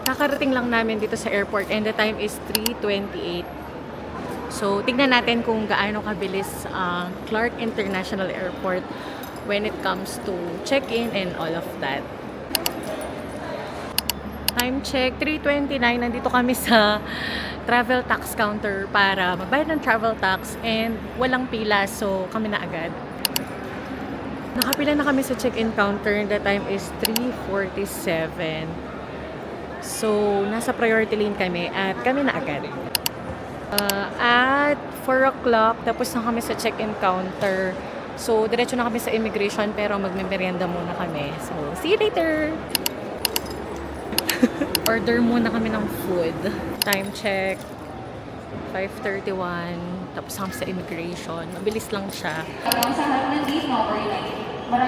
Kakarating lang namin dito sa airport and the time is 3:28. So, tignan natin kung gaano kabilis ang Clark International Airport when it comes to check-in and all of that. Time check, 3:29. Nandito kami sa travel tax counter para magbayad ng travel tax and walang pila. So, kami na agad. Nakapila na kami sa check-in counter. The time is 3:47. So, nasa priority lane kami at kami na agad. At 4 o'clock, tapos na kami sa check-in counter. So, diretso na kami sa immigration pero magme-merienda muna kami. So, see you later! Order muna kami ng food. Time check, 5:31. Tapos kami sa immigration. Mabilis lang siya. Hanggang sa harap ng gate number 19.